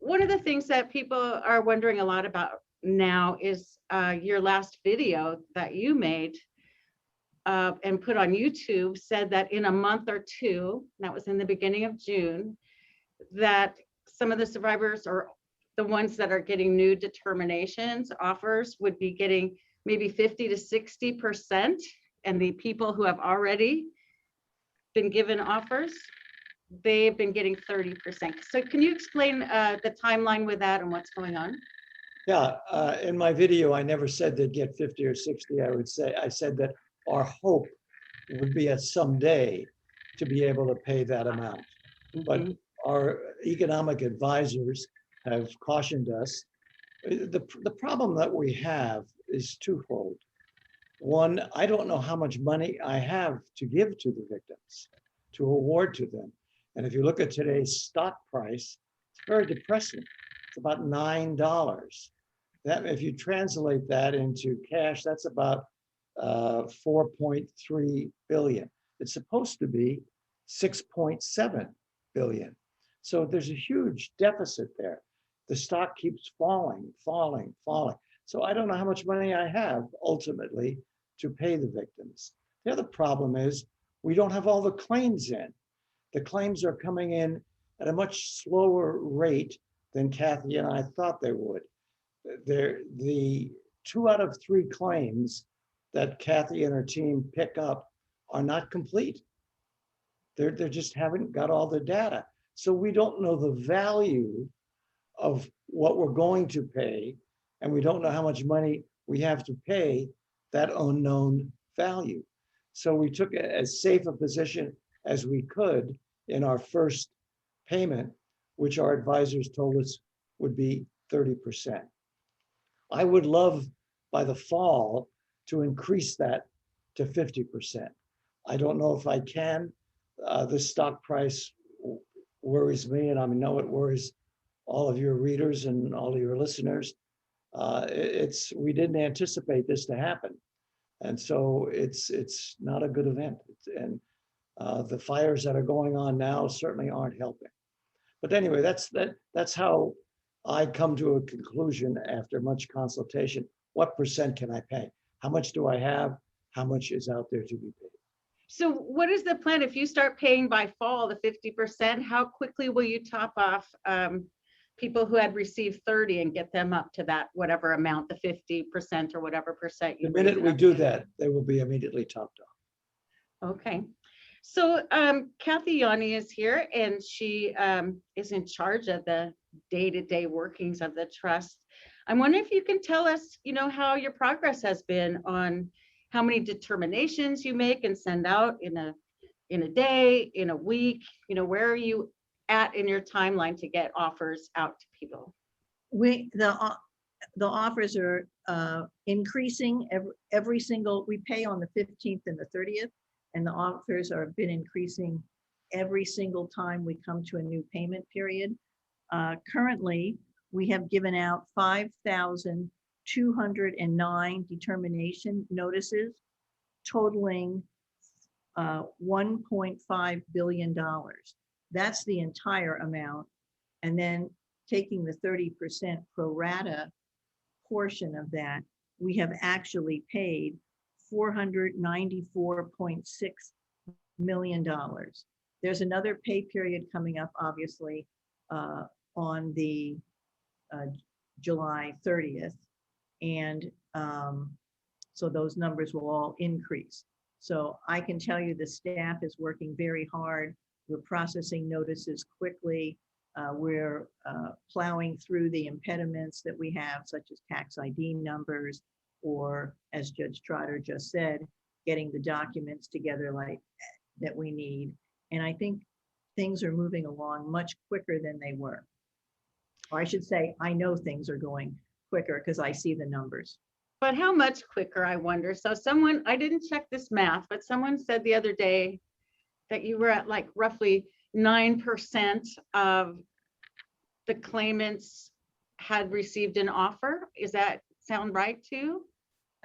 one of the things that people are wondering a lot about now is your last video that you made and put on YouTube said that in a month or two, that was in the beginning of June, that some of the survivors or the ones that are getting new determinations offers would be getting maybe 50 to 60%, and the people who have already been given offers, they've been getting 30%. So can you explain the timeline with that and what's going on? Yeah, in my video, I never said they'd get 50 or 60. I said that our hope would be at someday to be able to pay that amount. But our economic advisors have cautioned us. The problem that we have is twofold. One, I don't know how much money I have to give to the victims, to award to them. And if you look at today's stock price, it's very depressing. It's about $9. That, if you translate that into cash, that's about 4.3 billion. It's supposed to be 6.7 billion. So there's a huge deficit there. The stock keeps falling, falling, falling. So I don't know how much money I have ultimately to pay the victims. The other problem is we don't have all the claims in. The claims are coming in at a much slower rate than Kathy and I thought they would. The 2 out of 3 claims that Kathy and her team pick up are not complete. They just haven't got all the data. So we don't know the value of what we're going to pay, and we don't know how much money we have to pay that unknown value. So we took as safe a position as we could in our first payment, which our advisors told us would be 30%. I would love by the fall to increase that to 50%. I don't know if I can. The stock price worries me, and I know it worries all of your readers and all of your listeners. We didn't anticipate this to happen, and so it's not a good event. And the fires that are going on now certainly aren't helping. But anyway, that's how I come to a conclusion after much consultation. What percent can I pay? How much do I have? How much is out there to be paid? So what is the plan if you start paying by fall the 50%? How quickly will you top off people who had received 30 and get them up to that whatever amount, the 50% or whatever percent? The minute we do that, they will be immediately topped off. Okay. So Kathy Yanni is here, and she is in charge of the day-to-day workings of the trust. I'm wondering if you can tell us, how your progress has been on how many determinations you make and send out in a day, in a week. Where are you at in your timeline to get offers out to people? The offers are increasing every single. We pay on the 15th and the 30th, and the offers have been increasing every single time we come to a new payment period. Currently, we have given out 5,209 determination notices, totaling $1.5 billion. That's the entire amount. And then taking the 30% pro rata portion of that, we have actually paid $494.6 million. There's another pay period coming up, obviously, on the July 30th. And so those numbers will all increase. So I can tell you the staff is working very hard. We're processing notices quickly. We're plowing through the impediments that we have, such as tax ID numbers, or as Judge Trotter just said, getting the documents together like that we need. And I think things are moving along much quicker than they were. Or I should say, I know things are going quicker because I see the numbers. But how much quicker, I wonder? So I didn't check this math, but someone said the other day that you were at like roughly 9% of the claimants had received an offer. Is that sound right too?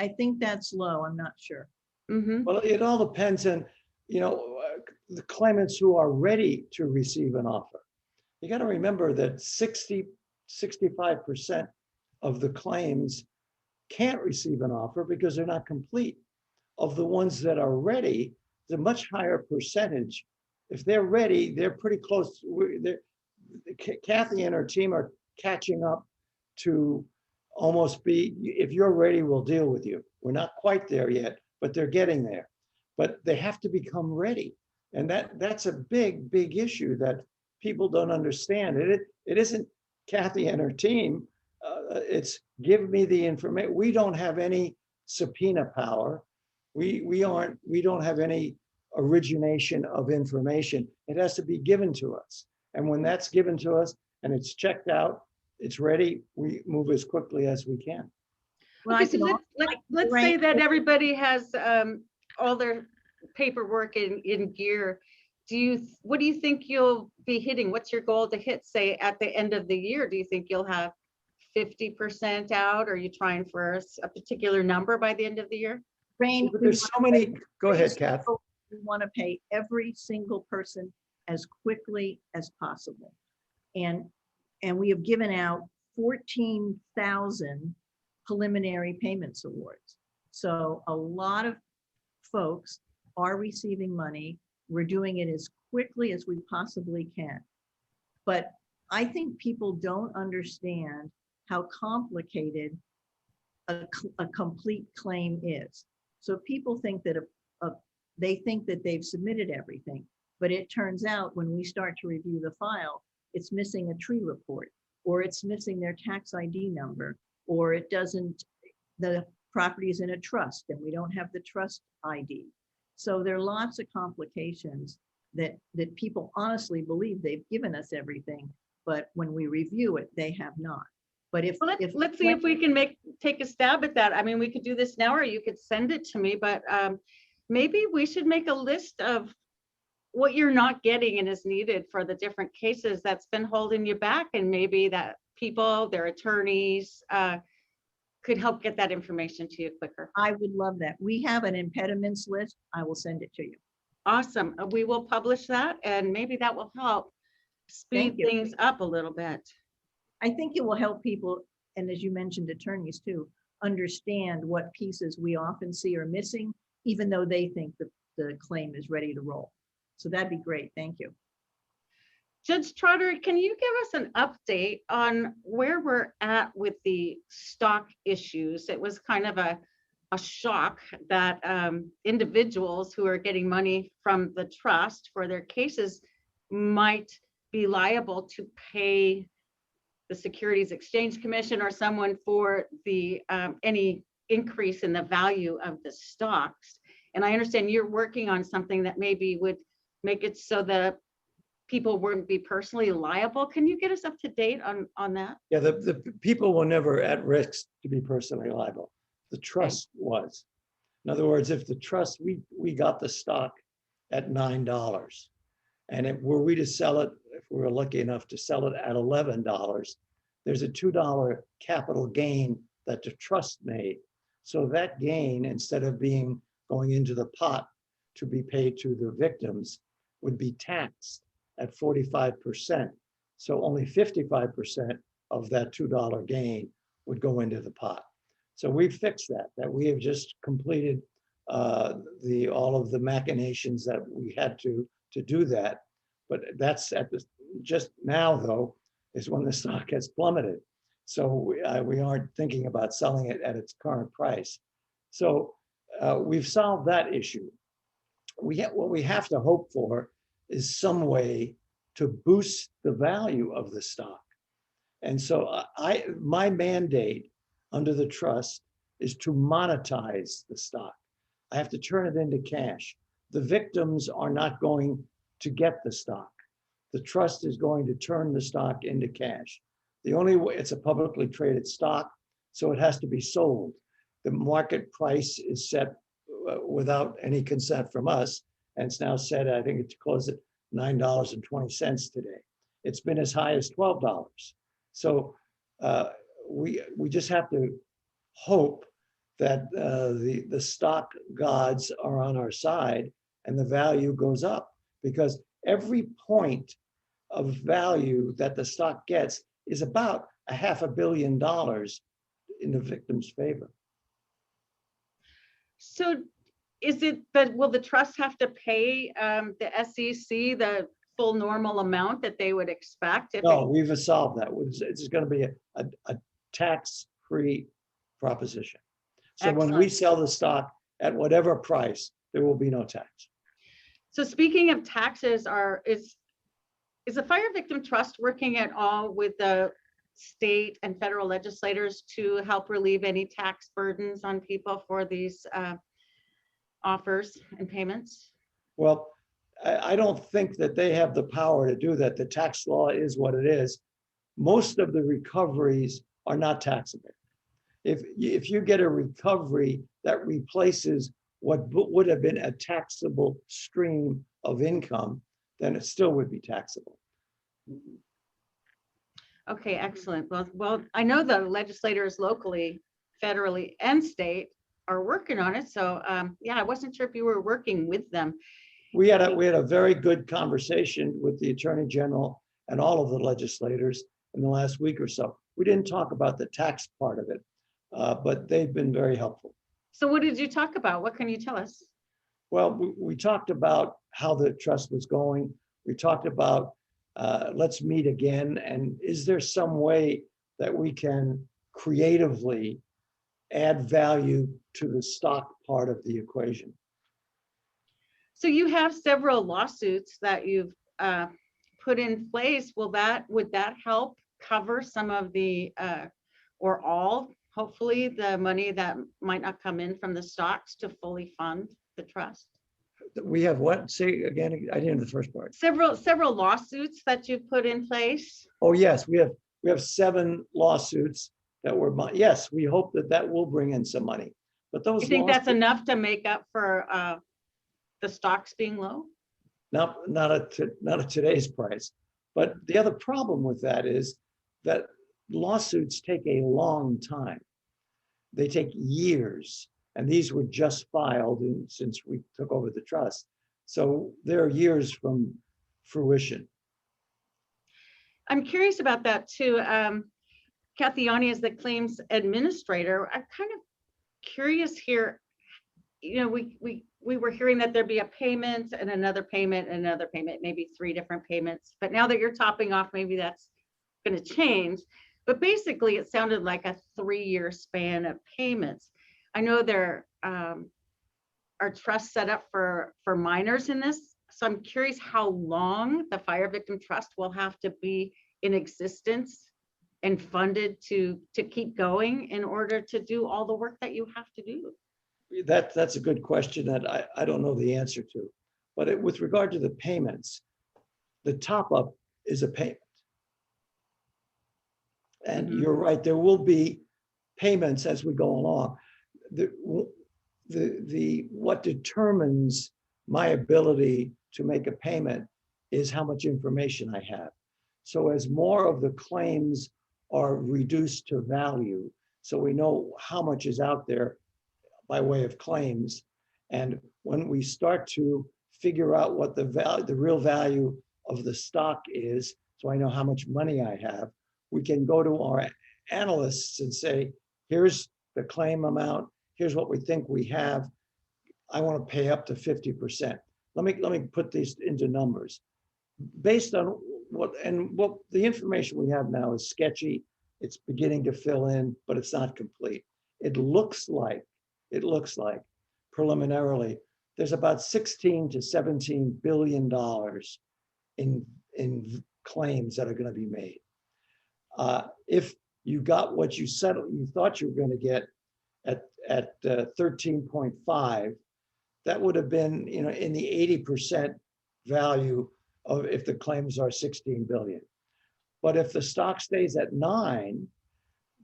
I think that's low. I'm not sure. Mm-hmm. Well, it all depends on, the claimants who are ready to receive an offer. You got to remember that 60 65% of the claims can't receive an offer because they're not complete. Of the ones that are ready, the much higher percentage. If they're ready, they're pretty close. Kathy and her team are catching up to almost be, if you're ready, we'll deal with you. We're not quite there yet, but they're getting there. But they have to become ready. And that's a big, big issue that people don't understand. It isn't Kathy and her team. It's give me the information. We don't have any subpoena power. We don't have any origination of information. It has to be given to us. And when that's given to us and it's checked out, it's ready, we move as quickly as we can. Well, Okay, I so can let's say that everybody has all their paperwork in gear. What do you think you'll be hitting? What's your goal to hit, say, at the end of the year? Do you think you'll have 50% out? Are you trying for a particular number by the end of the year? Rain, But there's so many, go ahead, Kath. we want to pay every single person as quickly as possible. And we have given out 14,000 preliminary payments awards. So a lot of folks are receiving money. We're doing it as quickly as we possibly can. But I think people don't understand how complicated a complete claim is. So people think that they think that they've submitted everything, but it turns out when we start to review the file, it's missing a tree report, or it's missing their tax ID number, or it doesn't, the property is in a trust and we don't have the trust ID. So there are lots of complications that people honestly believe they've given us everything, but when we review it, they have not. But let's see if we can take a stab at that. I mean, we could do this now, or you could send it to me, but maybe we should make a list of what you're not getting and is needed for the different cases that's been holding you back, and maybe that people, their attorneys, could help get that information to you quicker. I would love that. We have an impediments list. I will send it to you. Awesome. We will publish that, and maybe that will help speed things up a little bit. I think it will help people, and as you mentioned, attorneys too, understand what pieces we often see are missing, even though they think that the claim is ready to roll. So that'd be great. Thank you. Judge Trotter, can you give us an update on where we're at with the stock issues? It was kind of a shock that individuals who are getting money from the trust for their cases might be liable to pay the Securities Exchange Commission or someone for the any increase in the value of the stocks. And I understand you're working on something that maybe would make it so that people wouldn't be personally liable. Can you get us up to date on that? Yeah, the people were never at risk to be personally liable. The trust was. In other words, if the trust, we got the stock at $9, and were we to sell it, if we were lucky enough to sell it at $11, there's a $2 capital gain that the trust made. So that gain, instead of going into the pot to be paid to the victims, would be taxed at 45%. So only 55% of that $2 gain would go into the pot. So we fixed that we have just completed all of the machinations that we had to do that. But that's just now though, is when the stock has plummeted. So we aren't thinking about selling it at its current price. So we've solved that issue. What we have to hope for is some way to boost the value of the stock. And so my mandate under the trust is to monetize the stock. I have to turn it into cash. The victims are not going to get the stock. The trust is going to turn the stock into cash. The only way, it's a publicly traded stock, so it has to be sold. The market price is set without any consent from us, and it's now set, I think it's closed at $9.20 today. It's been as high as $12. So we just have to hope that the stock gods are on our side and the value goes up, because every point of value that the stock gets is about $500 million in the victim's favor. So is it, but will the trust have to pay the SEC the full normal amount that they would expect? If No, we've solved that. It's going to be a tax-free proposition. So when we Excellent. sell the stock at whatever price, there will be no tax. So speaking of taxes, is the Fire Victim Trust working at all with the state and federal legislators to help relieve any tax burdens on people for these offers and payments? Well, I don't think that they have the power to do that. The tax law is what it is. Most of the recoveries are not taxable. If you get a recovery that replaces what would have been a taxable stream of income, then it still would be taxable. Okay, excellent. Well, I know the legislators locally, federally, and state are working on it. So yeah, I wasn't sure if you were working with them. We had a very good conversation with the Attorney General and all of the legislators in the last week or so. We didn't talk about the tax part of it, but they've been very helpful. So what did you talk about? What can you tell us? Well, we talked about how the trust was going. We talked about let's meet again. And is there some way that we can creatively add value to the stock part of the equation? So you have several lawsuits that you've put in place. Would that help cover some of the or all, hopefully, the money that might not come in from the stocks to fully fund the trust? We have what? Say again, I didn't hear the first part. Several lawsuits that you've put in place. Oh, yes, we have 7 lawsuits that were, yes, we hope that will bring in some money. But those You think that's lawsuits, enough to make up for the stocks being low? not at today's price. But the other problem with that is that lawsuits take a long time. They take years, and these were just filed since we took over the trust. So they're years from fruition. I'm curious about that too. Kathyani is the claims administrator. I'm kind of curious here. You know, we were hearing that there'd be a payment and another payment and another payment, maybe 3 different payments. But now that you're topping off, maybe that's going to change. But basically, it sounded like a 3-year span of payments. I know there are trusts set up for minors in this. So I'm curious how long the Fire Victim Trust will have to be in existence and funded to keep going in order to do all the work that you have to do. That's a good question that I don't know the answer to. But with regard to the payments, the top up is a payment. And you're right, there will be payments as we go along. What determines my ability to make a payment is how much information I have. So as more of the claims are reduced to value, so we know how much is out there by way of claims, and when we start to figure out what the real value of the stock is, so I know how much money I have, we can go to our analysts and say, here's the claim amount, here's what we think we have. I want to pay up to 50%. Let me put these into numbers. Based on what the information we have now is sketchy, it's beginning to fill in, but it's not complete. It looks like preliminarily, there's about 16 to 17 billion dollars in claims that are going to be made. If you got what you said you thought you were going to get at 13.5, that would have been in the 80% value of if the claims are 16 billion. But if the stock stays at 9,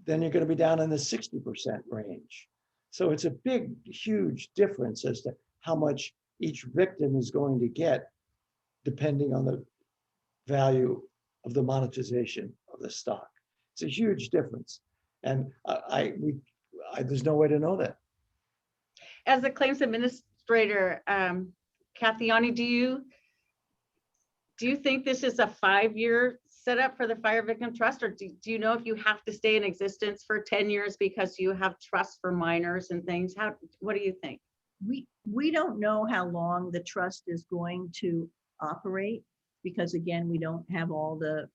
then you're going to be down in the 60% range. So it's a big, huge difference as to how much each victim is going to get, depending on the value of the monetization of the stock. It's a huge difference. And there's no way to know that. As a claims administrator, Kathyani, do you think this is a 5-year set up for the Fire Victim Trust, or do you know if you have to stay in existence for 10 years because you have trust for minors and things? What do you think? We don't know how long the trust is going to operate, because again, we don't have all the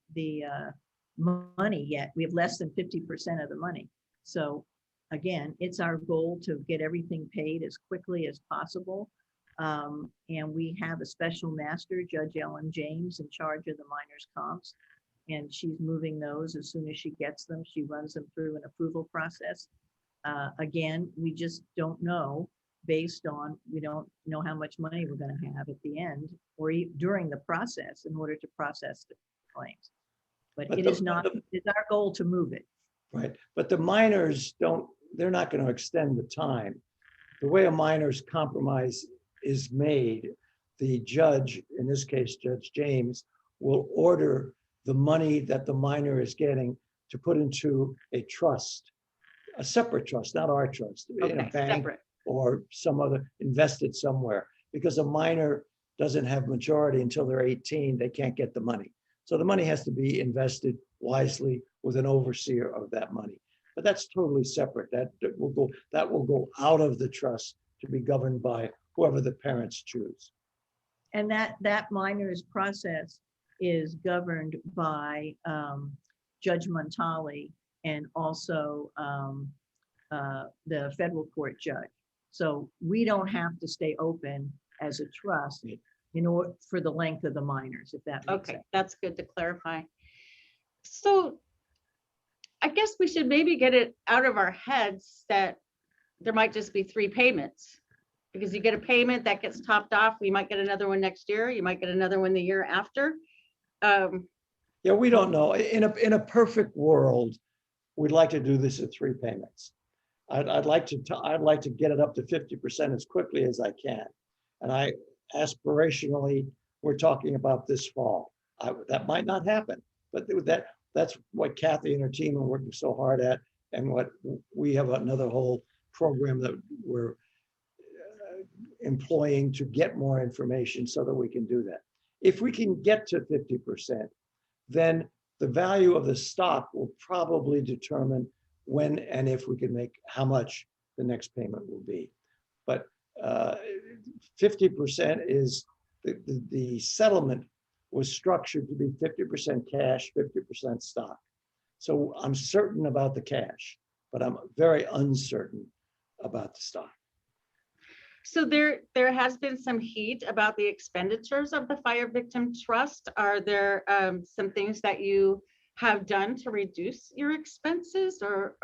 money yet. We have less than 50% of the money. So again, it's our goal to get everything paid as quickly as possible. And we have a special master, Judge Ellen James, in charge of the minors' comps. And she's moving those as soon as she gets them. She runs them through an approval process. Again, we just don't know, based on, we don't know how much money we're going to have at the end or during the process in order to process the claims. But it is not, it's our goal to move it. Right, but the minors they're not going to extend the time. The way a minor's compromise is made, the judge, in this case, Judge James, will order the money that the minor is getting to put into a trust, a separate trust, not our trust, in a Okay, bank separate. or some other, invested somewhere. Because a minor doesn't have majority until they're 18, they can't get the money. So the money has to be invested wisely with an overseer of that money. But that's totally separate. That will go out of the trust to be governed by whoever the parents choose. And that minors process is governed by Judge Montali and also the federal court judge. So we don't have to stay open as a trust in order for the length of the minors, if that makes Okay, sense. that's good to clarify. So I guess we should maybe get it out of our heads that there might just be 3 payments, because you get a payment that gets topped off. We might get another one next year. You might get another one the year after. Yeah, we don't know. In a perfect world, we'd like to do this at 3 payments. I'd like to get it up to 50% as quickly as I can. And aspirationally, we're talking about this fall. That might not happen, but that's what Kathy and her team are working so hard at, and what we have another whole program that we're employing to get more information so that we can do that. If we can get to 50%, then the value of the stock will probably determine when and if we can make how much the next payment will be. But 50% is the settlement was structured to be 50% cash, 50% stock. So I'm certain about the cash, but I'm very uncertain about the stock. So there has been some heat about the expenditures of the Fire Victim Trust. Are there some things that you have done to reduce your expenses, or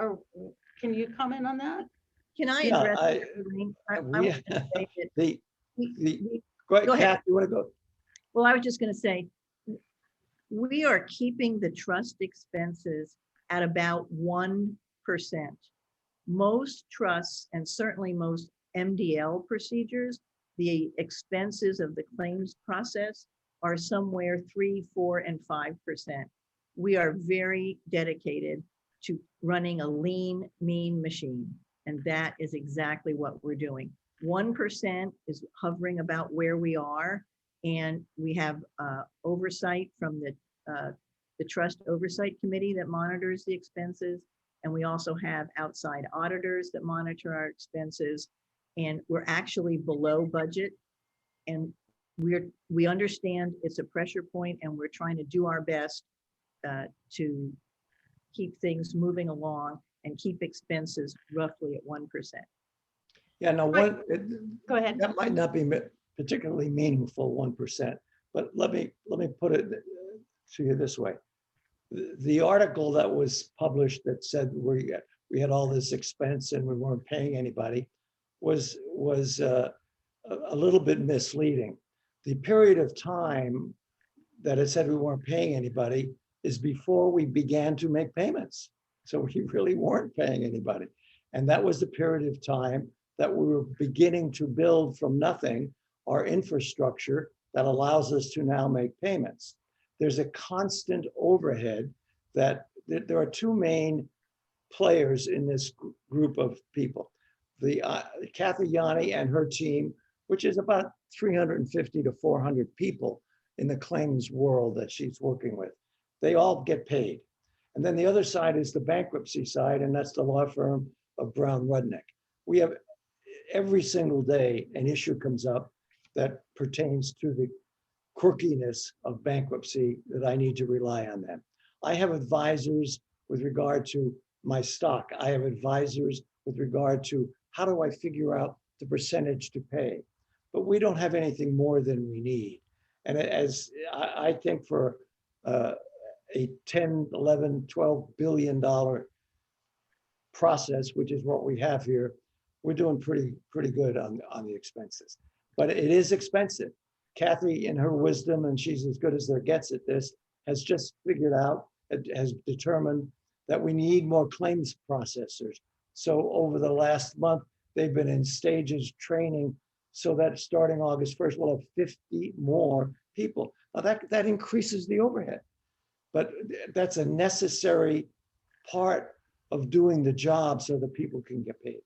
can you comment on that? Can I Yeah, address that, Elaine? I want to say that Go ahead, Go ahead. Kath, you want to go? well, I was just going to say, we are keeping the trust expenses at about 1%. Most trusts, and certainly most MDL procedures, the expenses of the claims process are somewhere 3%, 4%, and 5%. We are very dedicated to running a lean, mean machine, and that is exactly what we're doing. 1% is hovering about where we are, and we have oversight from the Trust Oversight Committee that monitors the expenses, and we also have outside auditors that monitor our expenses, and we're actually below budget. And we understand it's a pressure point, and we're trying to do our best to keep things moving along and keep expenses roughly at 1%. Yeah, no, Right. Go ahead. that might not be particularly meaningful, 1%, but let me put it to you this way. The article that was published that said we had all this expense and we weren't paying anybody was a little bit misleading. The period of time that it said we weren't paying anybody is before we began to make payments. So we really weren't paying anybody. And that was the period of time that we were beginning to build from nothing our infrastructure that allows us to now make payments. There's a constant overhead that there are 2 main players in this group of people. The Kathy Yanni and her team, which is about 350 to 400 people in the claims world that she's working with. they all get paid. And then the other side is the bankruptcy side, and that's the law firm of Brown Rudnick. We have every single day an issue comes up that pertains to the quirkiness of bankruptcy that I need to rely on them. I have advisors with regard to my stock. I have advisors with regard to how do I figure out the percentage to pay. But we don't have anything more than we need. And as I think for a 10, 11, 12 billion dollar process, which is what we have here, we're doing pretty good on the expenses. But it is expensive. Kathy, in her wisdom, and she's as good as there gets at this, has just figured out, has determined that we need more claims processors. So over the last month, they've been in stages training so that starting August 1st, we'll have 50 more people. Now that increases the overhead, but that's a necessary part of doing the job so that people can get paid.